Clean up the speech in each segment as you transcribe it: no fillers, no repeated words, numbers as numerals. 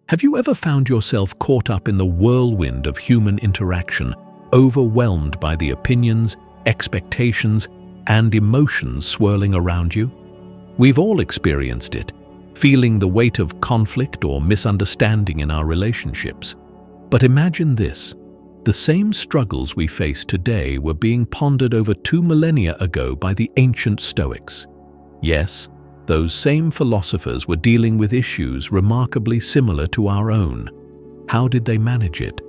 Have you ever found yourself caught up in the whirlwind of human interaction, overwhelmed by the opinions, expectations, and emotions swirling around you? We've all experienced it, feeling the weight of conflict or misunderstanding in our relationships. But imagine this: the same struggles we face today were being pondered over 2 millennia ago by the ancient Stoics. Yes, those same philosophers were dealing with issues remarkably similar to our own. How did they manage it?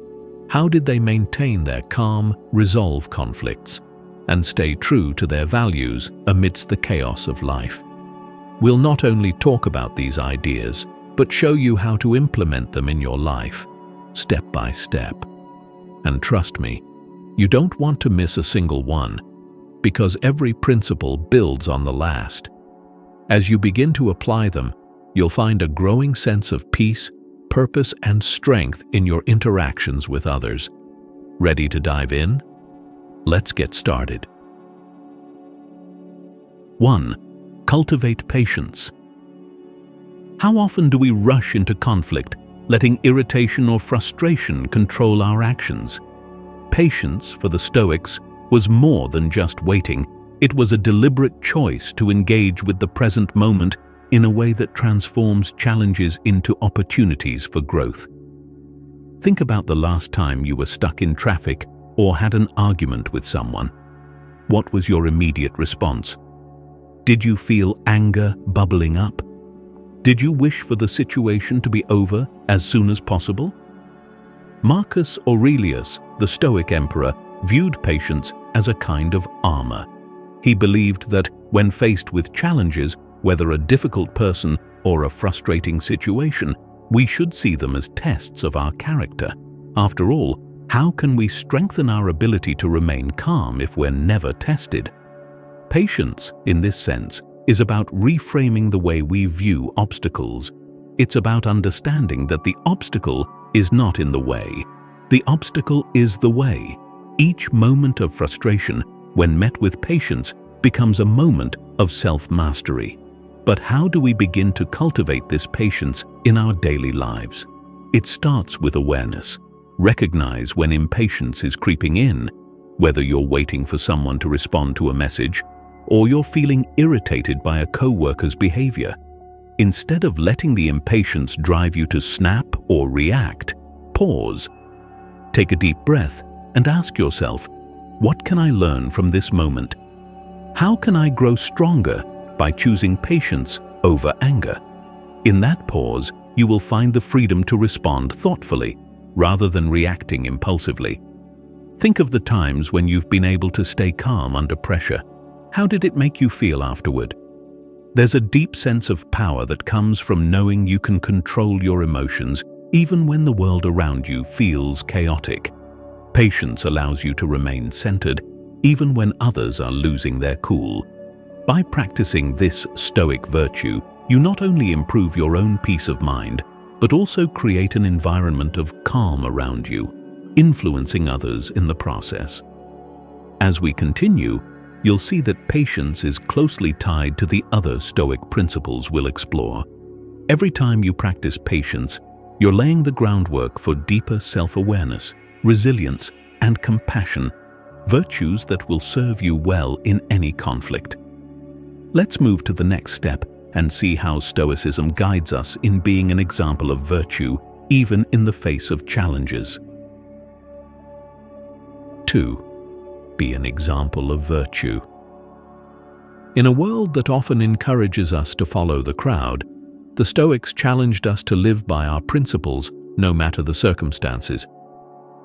How did they maintain their calm, resolve conflicts, and stay true to their values amidst the chaos of life? We'll not only talk about these ideas, but show you how to implement them in your life, step by step. And trust me, you don't want to miss a single one, because every principle builds on the last. As you begin to apply them, you'll find a growing sense of peace, purpose, and strength in your interactions with others. Ready to dive in? Let's get started. 1. Cultivate patience. How often do we rush into conflict, letting irritation or frustration control our actions? Patience, for the Stoics, was more than just waiting. It was a deliberate choice to engage with the present moment in a way that transforms challenges into opportunities for growth. Think about the last time you were stuck in traffic or had an argument with someone. What was your immediate response? Did you feel anger bubbling up? Did you wish for the situation to be over as soon as possible? Marcus Aurelius, the Stoic emperor, viewed patience as a kind of armor. He believed that when faced with challenges, whether a difficult person or a frustrating situation, we should see them as tests of our character. After all, how can we strengthen our ability to remain calm if we're never tested? Patience, in this sense, is about reframing the way we view obstacles. It's about understanding that the obstacle is not in the way. The obstacle is the way. Each moment of frustration, when met with patience, becomes a moment of self-mastery. But how do we begin to cultivate this patience in our daily lives? It starts with awareness. Recognize when impatience is creeping in, whether you're waiting for someone to respond to a message or you're feeling irritated by a co-worker's behavior. Instead of letting the impatience drive you to snap or react, pause. Take a deep breath and ask yourself, what can I learn from this moment? How can I grow stronger by choosing patience over anger? In that pause, you will find the freedom to respond thoughtfully, rather than reacting impulsively. Think of the times when you've been able to stay calm under pressure. How did it make you feel afterward? There's a deep sense of power that comes from knowing you can control your emotions, even when the world around you feels chaotic. Patience allows you to remain centered, even when others are losing their cool. By practicing this Stoic virtue, you not only improve your own peace of mind, but also create an environment of calm around you, influencing others in the process. As we continue, you'll see that patience is closely tied to the other Stoic principles we'll explore. Every time you practice patience, you're laying the groundwork for deeper self-awareness, resilience, and compassion, virtues that will serve you well in any conflict. Let's move to the next step and see how Stoicism guides us in being an example of virtue, even in the face of challenges. 2. Be an example of virtue. In a world that often encourages us to follow the crowd, the Stoics challenged us to live by our principles, no matter the circumstances.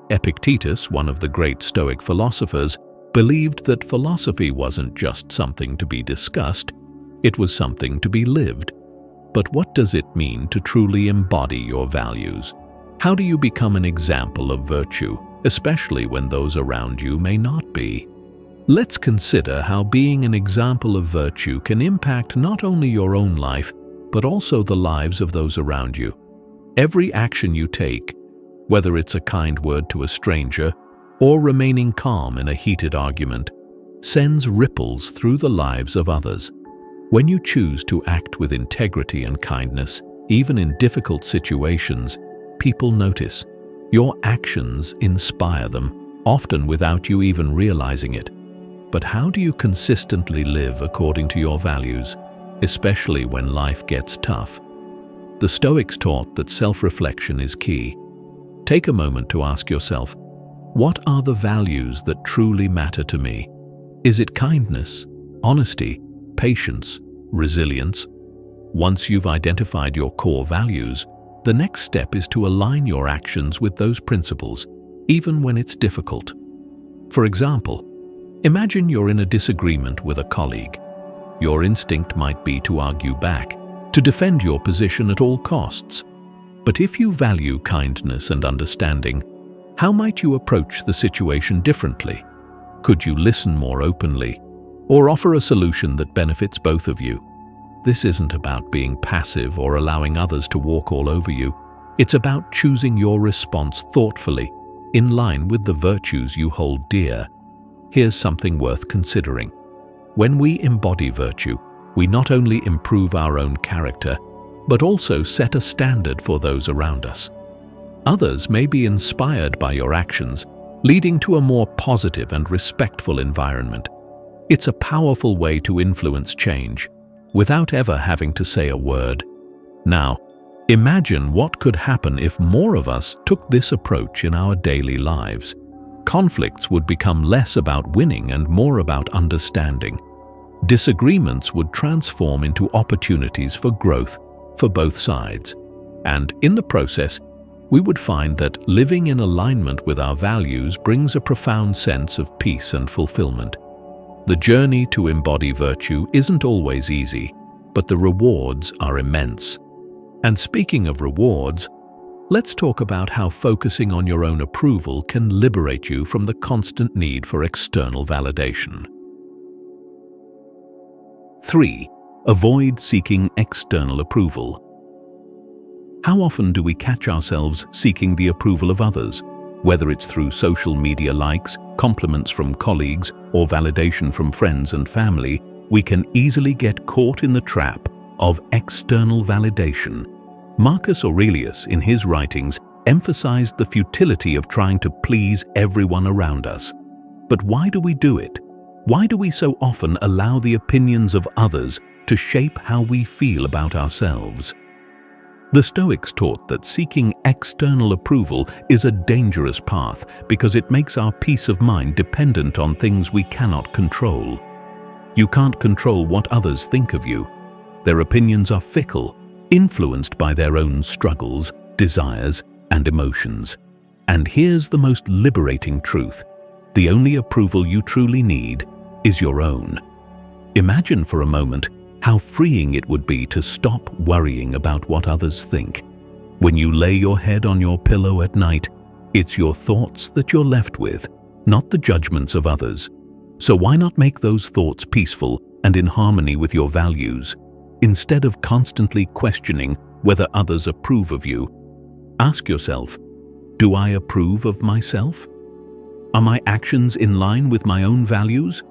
Epictetus, one of the great Stoic philosophers, believed that philosophy wasn't just something to be discussed, it was something to be lived. But what does it mean to truly embody your values? How do you become an example of virtue, especially when those around you may not be? Let's consider how being an example of virtue can impact not only your own life, but also the lives of those around you. Every action you take, whether it's a kind word to a stranger or remaining calm in a heated argument, sends ripples through the lives of others. When you choose to act with integrity and kindness, even in difficult situations, people notice. Your actions inspire them, often without you even realizing it. But how do you consistently live according to your values, especially when life gets tough? The Stoics taught that self-reflection is key. Take a moment to ask yourself, what are the values that truly matter to me? Is it kindness, honesty, patience, resilience? Once you've identified your core values, the next step is to align your actions with those principles, even when it's difficult. For example, imagine you're in a disagreement with a colleague. Your instinct might be to argue back, to defend your position at all costs. But if you value kindness and understanding, how might you approach the situation differently? Could you listen more openly, or offer a solution that benefits both of you? This isn't about being passive or allowing others to walk all over you. It's about choosing your response thoughtfully, in line with the virtues you hold dear. Here's something worth considering. When we embody virtue, we not only improve our own character, but also set a standard for those around us. Others may be inspired by your actions, leading to a more positive and respectful environment. It's a powerful way to influence change, without ever having to say a word. Now, imagine what could happen if more of us took this approach in our daily lives. Conflicts would become less about winning and more about understanding. Disagreements would transform into opportunities for growth for both sides. And in the process, we would find that living in alignment with our values brings a profound sense of peace and fulfillment. The journey to embody virtue isn't always easy, but the rewards are immense. And speaking of rewards, let's talk about how focusing on your own approval can liberate you from the constant need for external validation. 3. Avoid seeking external approval. How often do we catch ourselves seeking the approval of others, whether it's through social media likes, compliments from colleagues, or validation from friends and family? We can easily get caught in the trap of external validation. Marcus Aurelius, in his writings, emphasized the futility of trying to please everyone around us. But why do we do it? Why do we so often allow the opinions of others to shape how we feel about ourselves? The Stoics taught that seeking external approval is a dangerous path because it makes our peace of mind dependent on things we cannot control. You can't control what others think of you. Their opinions are fickle, influenced by their own struggles, desires, and emotions. And here's the most liberating truth: the only approval you truly need is your own. Imagine for a moment how freeing it would be to stop worrying about what others think. When you lay your head on your pillow at night, it's your thoughts that you're left with, not the judgments of others. So why not make those thoughts peaceful and in harmony with your values? Instead of constantly questioning whether others approve of you, ask yourself, do I approve of myself? Are my actions in line with my own values?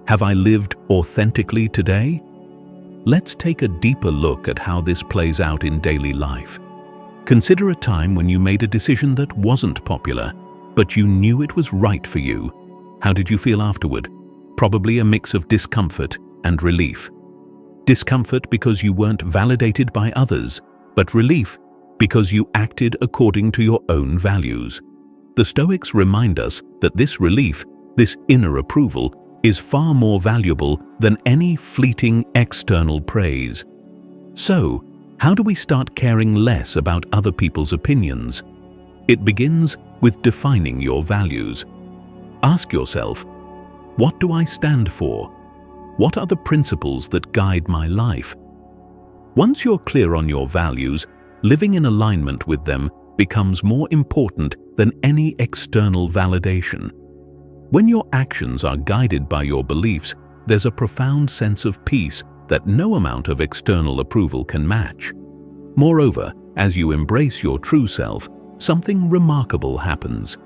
Have I lived authentically today? Let's take a deeper look at how this plays out in daily life. Consider a time when you made a decision that wasn't popular, but you knew it was right for you. How did you feel afterward? Probably a mix of discomfort and relief. Discomfort because you weren't validated by others, but relief because you acted according to your own values. The Stoics remind us that this relief, this inner approval, is far more valuable than any fleeting external praise. So, how do we start caring less about other people's opinions? It begins with defining your values. Ask yourself, what do I stand for? What are the principles that guide my life? Once you're clear on your values, living in alignment with them becomes more important than any external validation. When your actions are guided by your beliefs, there's a profound sense of peace that no amount of external approval can match. Moreover, as you embrace your true self, something remarkable happens.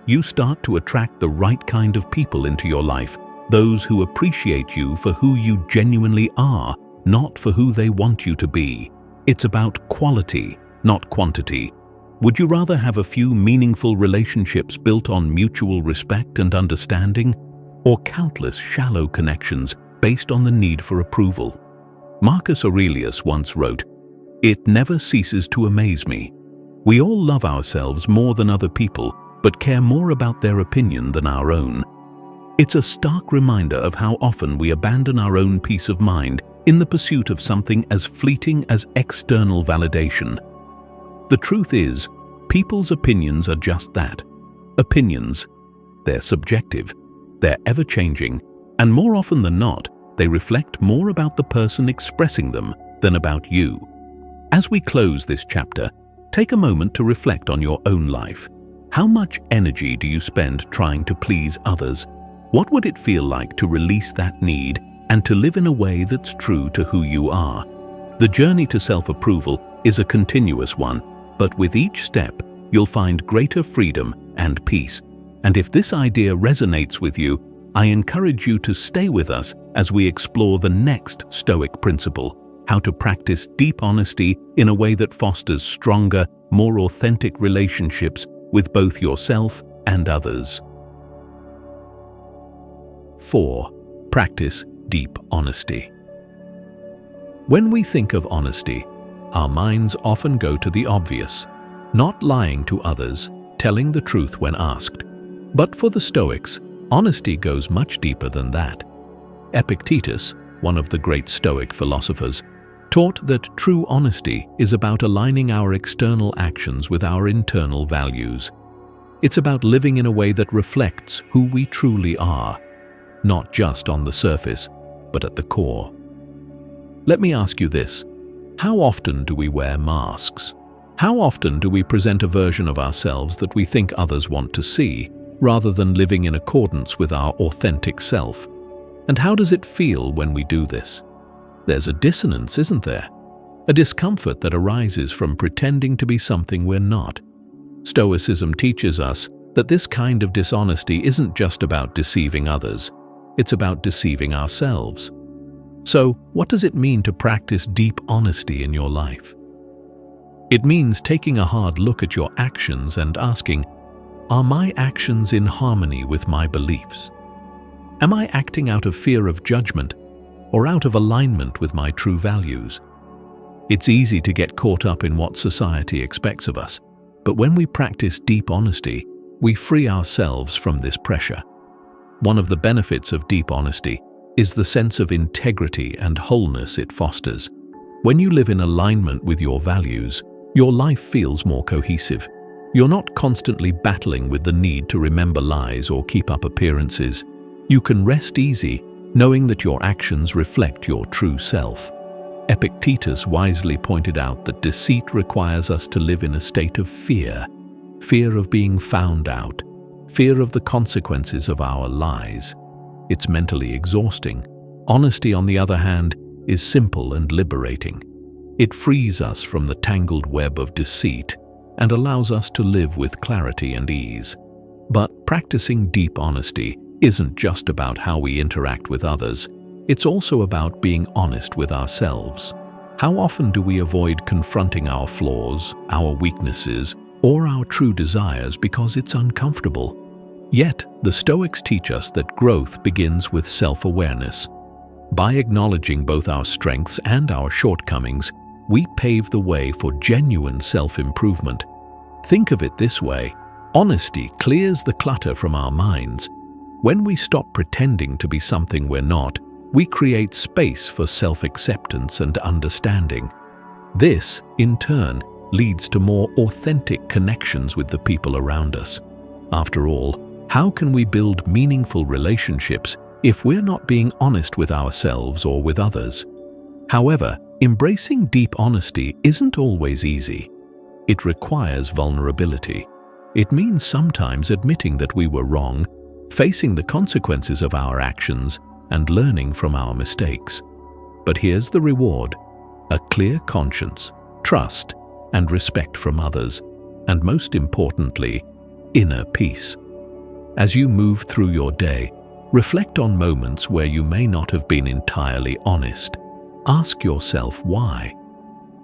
You start to attract the right kind of people into your life, those who appreciate you for who you genuinely are, not for who they want you to be. It's about quality, not quantity. Would you rather have a few meaningful relationships built on mutual respect and understanding, or countless shallow connections based on the need for approval? Marcus Aurelius once wrote, "It never ceases to amaze me. We all love ourselves more than other people, but care more about their opinion than our own." It's a stark reminder of how often we abandon our own peace of mind in the pursuit of something as fleeting as external validation. The truth is, people's opinions are just that, opinions. They're subjective, they're ever-changing, and more often than not, they reflect more about the person expressing them than about you. As we close this chapter, take a moment to reflect on your own life. How much energy do you spend trying to please others? What would it feel like to release that need and to live in a way that's true to who you are? The journey to self-approval is a continuous one, but with each step, you'll find greater freedom and peace. And if this idea resonates with you, I encourage you to stay with us as we explore the next Stoic principle, how to practice deep honesty in a way that fosters stronger, more authentic relationships with both yourself and others. 4. Practice deep honesty. When we think of honesty, our minds often go to the obvious, not lying to others, telling the truth when asked. But for the Stoics, honesty goes much deeper than that. Epictetus, one of the great Stoic philosophers, taught that true honesty is about aligning our external actions with our internal values. It's about living in a way that reflects who we truly are, not just on the surface, but at the core. Let me ask you this: how often do we wear masks? How often do we present a version of ourselves that we think others want to see, rather than living in accordance with our authentic self? And how does it feel when we do this? There's a dissonance, isn't there? A discomfort that arises from pretending to be something we're not. Stoicism teaches us that this kind of dishonesty isn't just about deceiving others, it's about deceiving ourselves. So, what does it mean to practice deep honesty in your life? It means taking a hard look at your actions and asking, are my actions in harmony with my beliefs? Am I acting out of fear of judgment or out of alignment with my true values? It's easy to get caught up in what society expects of us, but when we practice deep honesty, we free ourselves from this pressure. One of the benefits of deep honesty is the sense of integrity and wholeness it fosters. When you live in alignment with your values, your life feels more cohesive. You're not constantly battling with the need to remember lies or keep up appearances. You can rest easy, knowing that your actions reflect your true self. Epictetus wisely pointed out that deceit requires us to live in a state of fear. Fear of being found out. Fear of the consequences of our lies. It's mentally exhausting. Honesty, on the other hand, is simple and liberating. It frees us from the tangled web of deceit and allows us to live with clarity and ease. But practicing deep honesty isn't just about how we interact with others. It's also about being honest with ourselves. How often do we avoid confronting our flaws, our weaknesses, or our true desires because it's uncomfortable? Yet, the Stoics teach us that growth begins with self-awareness. By acknowledging both our strengths and our shortcomings, we pave the way for genuine self-improvement. Think of it this way: honesty clears the clutter from our minds. When we stop pretending to be something we're not, we create space for self-acceptance and understanding. This, in turn, leads to more authentic connections with the people around us. After all, how can we build meaningful relationships if we're not being honest with ourselves or with others? However, embracing deep honesty isn't always easy. It requires vulnerability. It means sometimes admitting that we were wrong, facing the consequences of our actions, and learning from our mistakes. But here's the reward: a clear conscience, trust, and respect from others, and most importantly, inner peace. As you move through your day, reflect on moments where you may not have been entirely honest. Ask yourself why.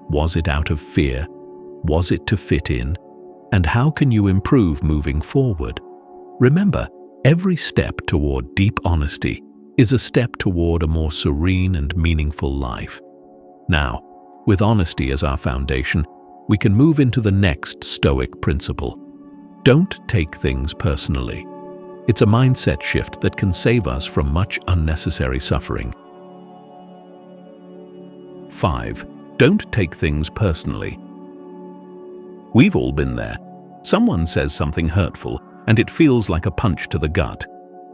Was it out of fear? Was it to fit in? And how can you improve moving forward? Remember, every step toward deep honesty is a step toward a more serene and meaningful life. Now, with honesty as our foundation, we can move into the next Stoic principle. Don't take things personally. It's a mindset shift that can save us from much unnecessary suffering. 5. Don't take things personally. We've all been there. Someone says something hurtful, and it feels like a punch to the gut.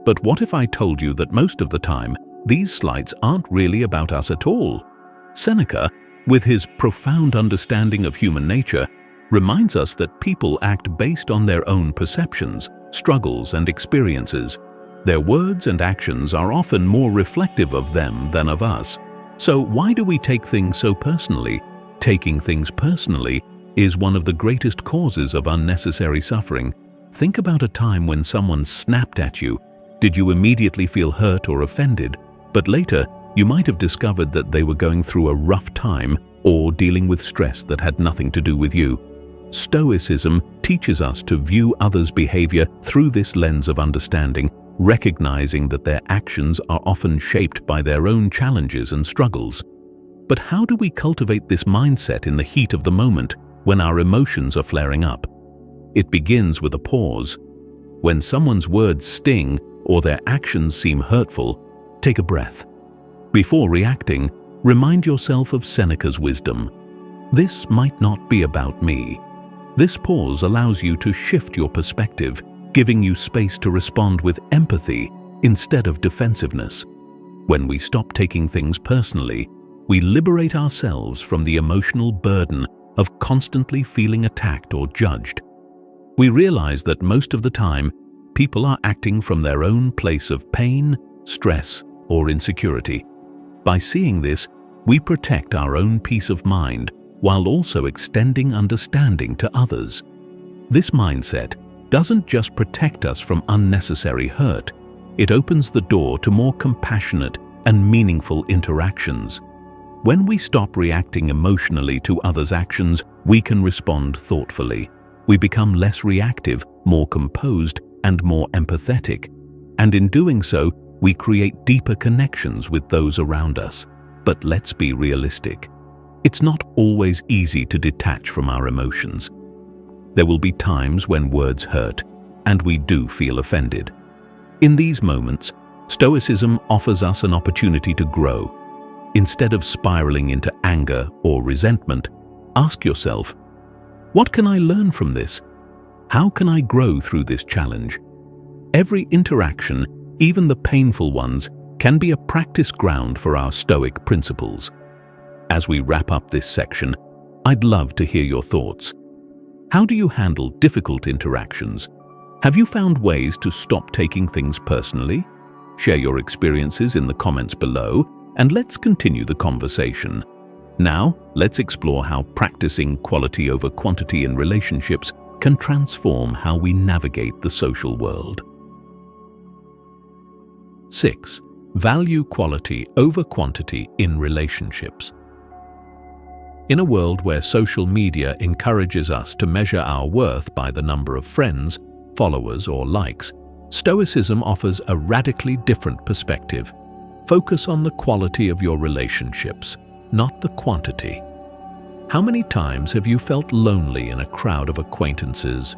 But what if I told you that most of the time, these slights aren't really about us at all? Seneca, with his profound understanding of human nature, reminds us that people act based on their own perceptions, struggles, and experiences. Their words and actions are often more reflective of them than of us. So why do we take things so personally? Taking things personally is one of the greatest causes of unnecessary suffering. Think about a time when someone snapped at you. Did you immediately feel hurt or offended? But later, you might have discovered that they were going through a rough time or dealing with stress that had nothing to do with you. Stoicism teaches us to view others' behavior through this lens of understanding, recognizing that their actions are often shaped by their own challenges and struggles. But how do we cultivate this mindset in the heat of the moment when our emotions are flaring up? It begins with a pause. When someone's words sting or their actions seem hurtful, take a breath. Before reacting, remind yourself of Seneca's wisdom. This might not be about me. This pause allows you to shift your perspective, giving you space to respond with empathy instead of defensiveness. When we stop taking things personally, we liberate ourselves from the emotional burden of constantly feeling attacked or judged. We realize that most of the time, people are acting from their own place of pain, stress, or insecurity. By seeing this, we protect our own peace of mind while also extending understanding to others. This mindset doesn't just protect us from unnecessary hurt, it opens the door to more compassionate and meaningful interactions. When we stop reacting emotionally to others' actions, we can respond thoughtfully. We become less reactive, more composed, and more empathetic. And in doing so, we create deeper connections with those around us. But let's be realistic. It's not always easy to detach from our emotions. There will be times when words hurt, and we do feel offended. In these moments, Stoicism offers us an opportunity to grow. Instead of spiraling into anger or resentment, ask yourself, what can I learn from this? How can I grow through this challenge? Every interaction, even the painful ones, can be a practice ground for our Stoic principles. As we wrap up this section, I'd love to hear your thoughts. How do you handle difficult interactions? Have you found ways to stop taking things personally? Share your experiences in the comments below, and let's continue the conversation. Now, let's explore how practicing quality over quantity in relationships can transform how we navigate the social world. 6. Value quality over quantity in relationships. In a world where social media encourages us to measure our worth by the number of friends, followers, or likes, Stoicism offers a radically different perspective. Focus on the quality of your relationships, not the quantity. How many times have you felt lonely in a crowd of acquaintances?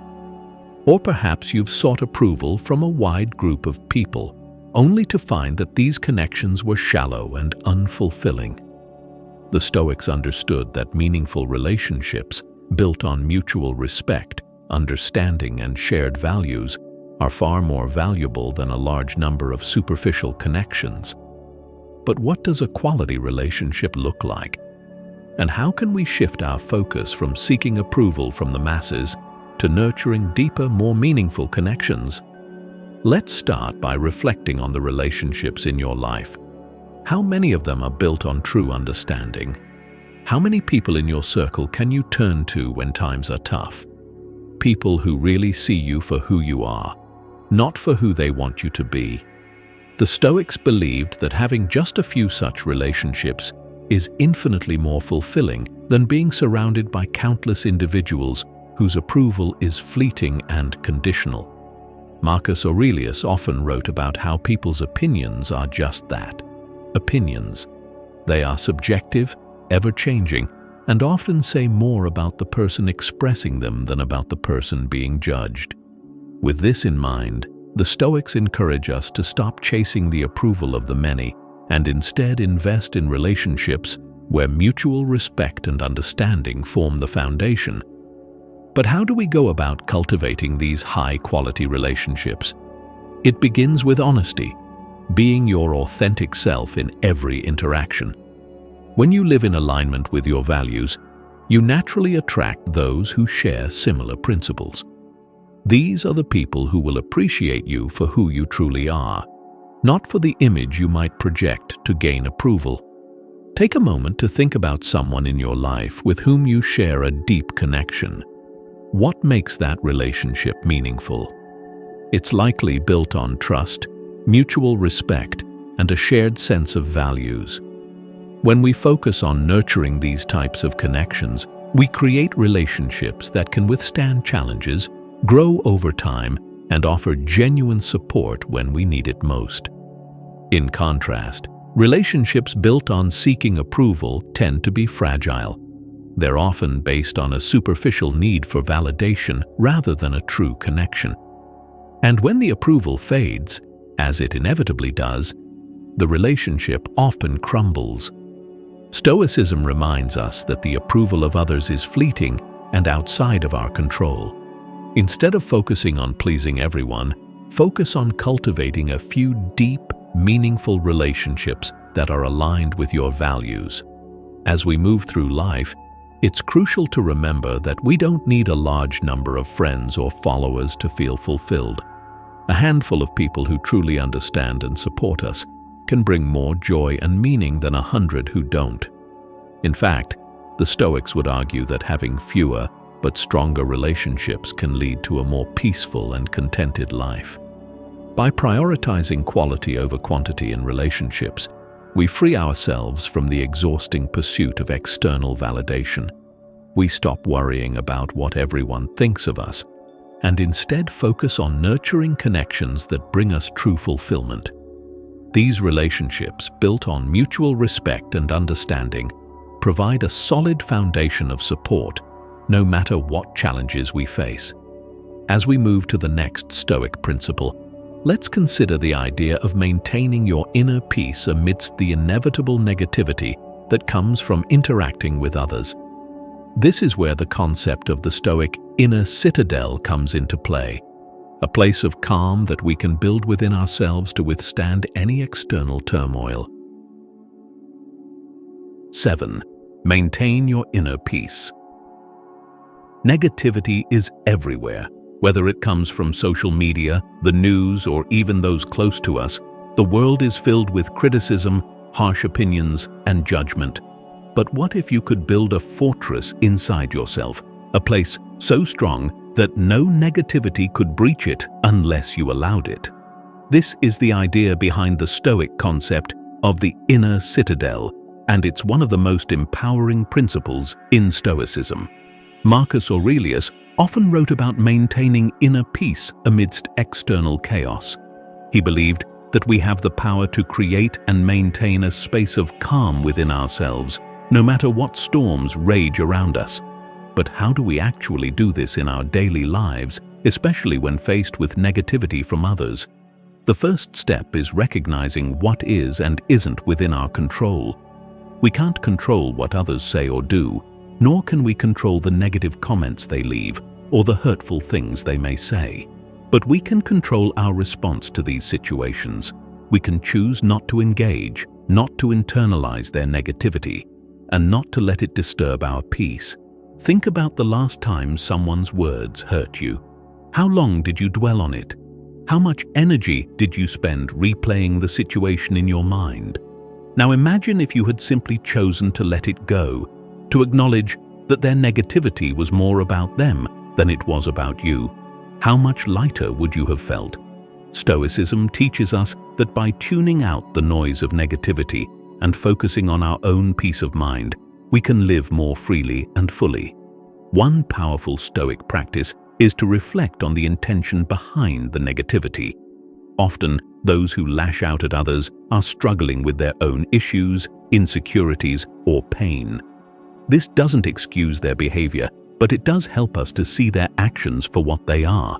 Or perhaps you've sought approval from a wide group of people, only to find that these connections were shallow and unfulfilling. The Stoics understood that meaningful relationships, built on mutual respect, understanding, and shared values, are far more valuable than a large number of superficial connections. But what does a quality relationship look like? And how can we shift our focus from seeking approval from the masses to nurturing deeper, more meaningful connections? Let's start by reflecting on the relationships in your life. How many of them are built on true understanding? How many people in your circle can you turn to when times are tough? People who really see you for who you are, not for who they want you to be. The Stoics believed that having just a few such relationships is infinitely more fulfilling than being surrounded by countless individuals whose approval is fleeting and conditional. Marcus Aurelius often wrote about how people's opinions are just that, opinions. They are subjective, ever-changing, and often say more about the person expressing them than about the person being judged. With this in mind, the Stoics encourage us to stop chasing the approval of the many and instead invest in relationships where mutual respect and understanding form the foundation. But how do we go about cultivating these high-quality relationships? It begins with honesty, being your authentic self in every interaction. When you live in alignment with your values, you naturally attract those who share similar principles. These are the people who will appreciate you for who you truly are, not for the image you might project to gain approval. Take a moment to think about someone in your life with whom you share a deep connection. What makes that relationship meaningful? It's likely built on trust, mutual respect, and a shared sense of values. When we focus on nurturing these types of connections, we create relationships that can withstand challenges, grow over time, and offer genuine support when we need it most. In contrast, relationships built on seeking approval tend to be fragile. They're often based on a superficial need for validation rather than a true connection. And when the approval fades, as it inevitably does, the relationship often crumbles. Stoicism reminds us that the approval of others is fleeting and outside of our control. Instead of focusing on pleasing everyone, focus on cultivating a few deep, meaningful relationships that are aligned with your values. As we move through life, it's crucial to remember that we don't need a large number of friends or followers to feel fulfilled. A handful of people who truly understand and support us can bring more joy and meaning than 100 who don't. In fact, the Stoics would argue that having fewer but stronger relationships can lead to a more peaceful and contented life. By prioritizing quality over quantity in relationships, we free ourselves from the exhausting pursuit of external validation. We stop worrying about what everyone thinks of us and instead focus on nurturing connections that bring us true fulfillment. These relationships, built on mutual respect and understanding, provide a solid foundation of support, no matter what challenges we face. As we move to the next Stoic principle, let's consider the idea of maintaining your inner peace amidst the inevitable negativity that comes from interacting with others. This is where the concept of the Stoic inner citadel comes into play, a place of calm that we can build within ourselves to withstand any external turmoil. 7. Maintain your inner peace. Negativity is everywhere. Whether it comes from social media, the news, or even those close to us, the world is filled with criticism, harsh opinions, and judgment. But what if you could build a fortress inside yourself, a place so strong that no negativity could breach it unless you allowed it? This is the idea behind the Stoic concept of the inner citadel, and it's one of the most empowering principles in Stoicism. Marcus Aurelius often wrote about maintaining inner peace amidst external chaos. He believed that we have the power to create and maintain a space of calm within ourselves, no matter what storms rage around us. But how do we actually do this in our daily lives, especially when faced with negativity from others? The first step is recognizing what is and isn't within our control. We can't control what others say or do, nor can we control the negative comments they leave or the hurtful things they may say. But we can control our response to these situations. We can choose not to engage, not to internalize their negativity, and not to let it disturb our peace. Think about the last time someone's words hurt you. How long did you dwell on it? How much energy did you spend replaying the situation in your mind? Now imagine if you had simply chosen to let it go, to acknowledge that their negativity was more about them than it was about you. How much lighter would you have felt? Stoicism teaches us that by tuning out the noise of negativity and focusing on our own peace of mind, we can live more freely and fully. One powerful Stoic practice is to reflect on the intention behind the negativity. Often, those who lash out at others are struggling with their own issues, insecurities, or pain. This doesn't excuse their behavior, but it does help us to see their actions for what they are,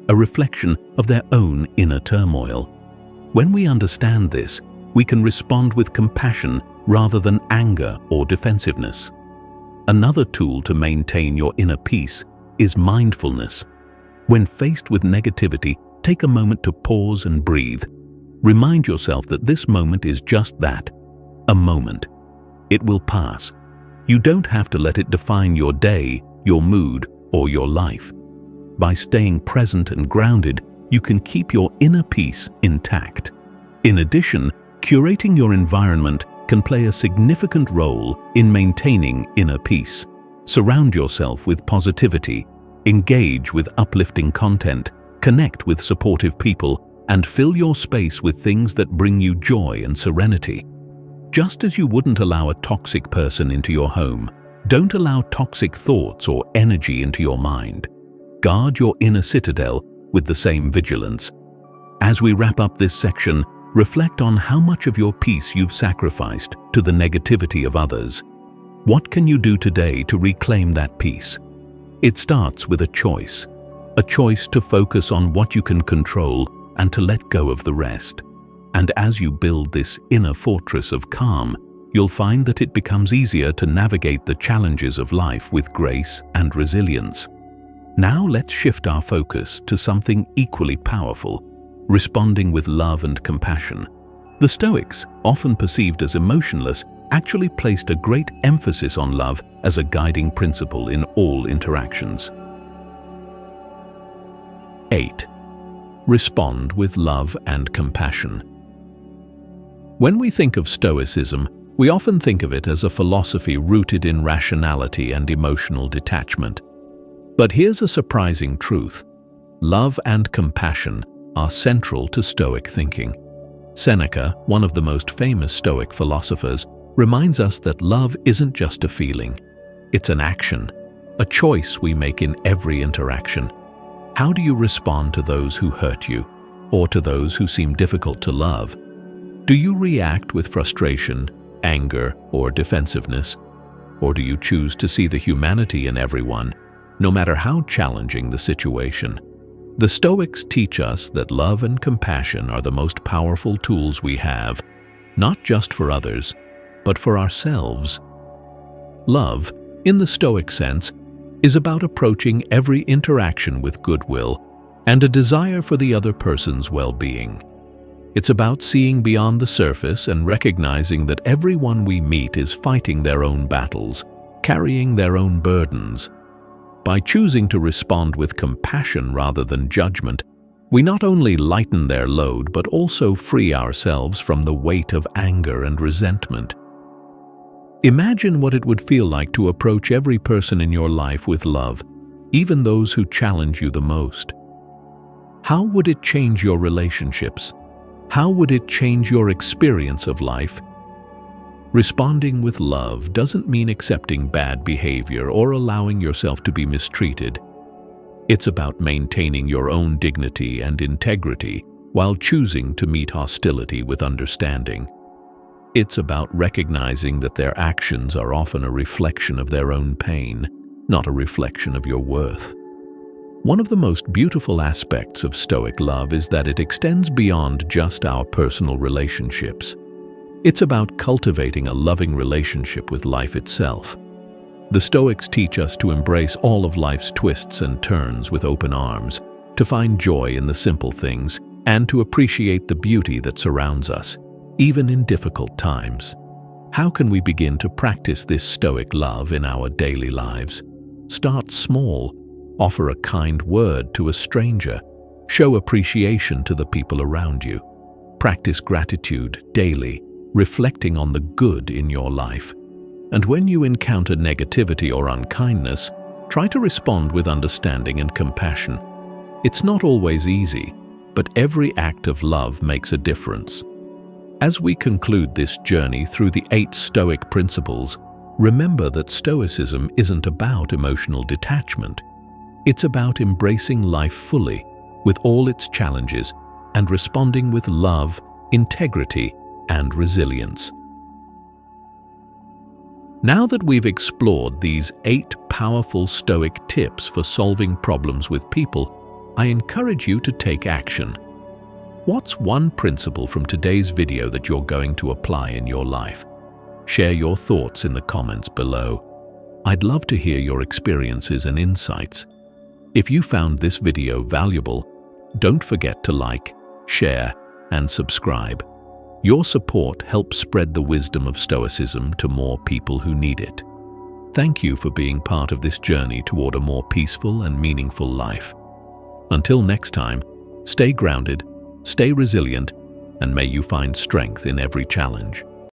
a reflection of their own inner turmoil. When we understand this, we can respond with compassion rather than anger or defensiveness. Another tool to maintain your inner peace is mindfulness. When faced with negativity, take a moment to pause and breathe. Remind yourself that this moment is just that, a moment. It will pass. You don't have to let it define your day, your mood, or your life. By staying present and grounded, you can keep your inner peace intact. In addition, curating your environment can play a significant role in maintaining inner peace. Surround yourself with positivity, engage with uplifting content, connect with supportive people, and fill your space with things that bring you joy and serenity. Just as you wouldn't allow a toxic person into your home, don't allow toxic thoughts or energy into your mind. Guard your inner citadel with the same vigilance. As we wrap up this section, reflect on how much of your peace you've sacrificed to the negativity of others. What can you do today to reclaim that peace? It starts with a choice to focus on what you can control and to let go of the rest. And as you build this inner fortress of calm, you'll find that it becomes easier to navigate the challenges of life with grace and resilience. Now let's shift our focus to something equally powerful, responding with love and compassion. The Stoics, often perceived as emotionless, actually placed a great emphasis on love as a guiding principle in all interactions. 8. Respond with love and compassion. When we think of Stoicism, we often think of it as a philosophy rooted in rationality and emotional detachment. But here's a surprising truth. Love and compassion are central to Stoic thinking. Seneca, one of the most famous Stoic philosophers, reminds us that love isn't just a feeling. It's an action, a choice we make in every interaction. How do you respond to those who hurt you, or to those who seem difficult to love? Do you react with frustration, anger, or defensiveness? Or do you choose to see the humanity in everyone, no matter how challenging the situation? The Stoics teach us that love and compassion are the most powerful tools we have, not just for others, but for ourselves. Love, in the Stoic sense, is about approaching every interaction with goodwill and a desire for the other person's well-being. It's about seeing beyond the surface and recognizing that everyone we meet is fighting their own battles, carrying their own burdens. By choosing to respond with compassion rather than judgment, we not only lighten their load but also free ourselves from the weight of anger and resentment. Imagine what it would feel like to approach every person in your life with love, even those who challenge you the most. How would it change your relationships? How would it change your experience of life? Responding with love doesn't mean accepting bad behavior or allowing yourself to be mistreated. It's about maintaining your own dignity and integrity while choosing to meet hostility with understanding. It's about recognizing that their actions are often a reflection of their own pain, not a reflection of your worth. One of the most beautiful aspects of Stoic love is that it extends beyond just our personal relationships. It's about cultivating a loving relationship with life itself. The Stoics teach us to embrace all of life's twists and turns with open arms, to find joy in the simple things, and to appreciate the beauty that surrounds us, even in difficult times. How can we begin to practice this Stoic love in our daily lives? Start small. Offer a kind word to a stranger. Show appreciation to the people around you. Practice gratitude daily, reflecting on the good in your life. And when you encounter negativity or unkindness, try to respond with understanding and compassion. It's not always easy, but every act of love makes a difference. As we conclude this journey through the 8 Stoic principles, Remember that Stoicism isn't about emotional detachment. It's about embracing life fully, with all its challenges, and responding with love, integrity, and resilience. Now that we've explored these 8 powerful Stoic tips for solving problems with people, I encourage you to take action. What's one principle from today's video that you're going to apply in your life? Share your thoughts in the comments below. I'd love to hear your experiences and insights. If you found this video valuable, don't forget to like, share, and subscribe. Your support helps spread the wisdom of Stoicism to more people who need it. Thank you for being part of this journey toward a more peaceful and meaningful life. Until next time, stay grounded, stay resilient, and may you find strength in every challenge.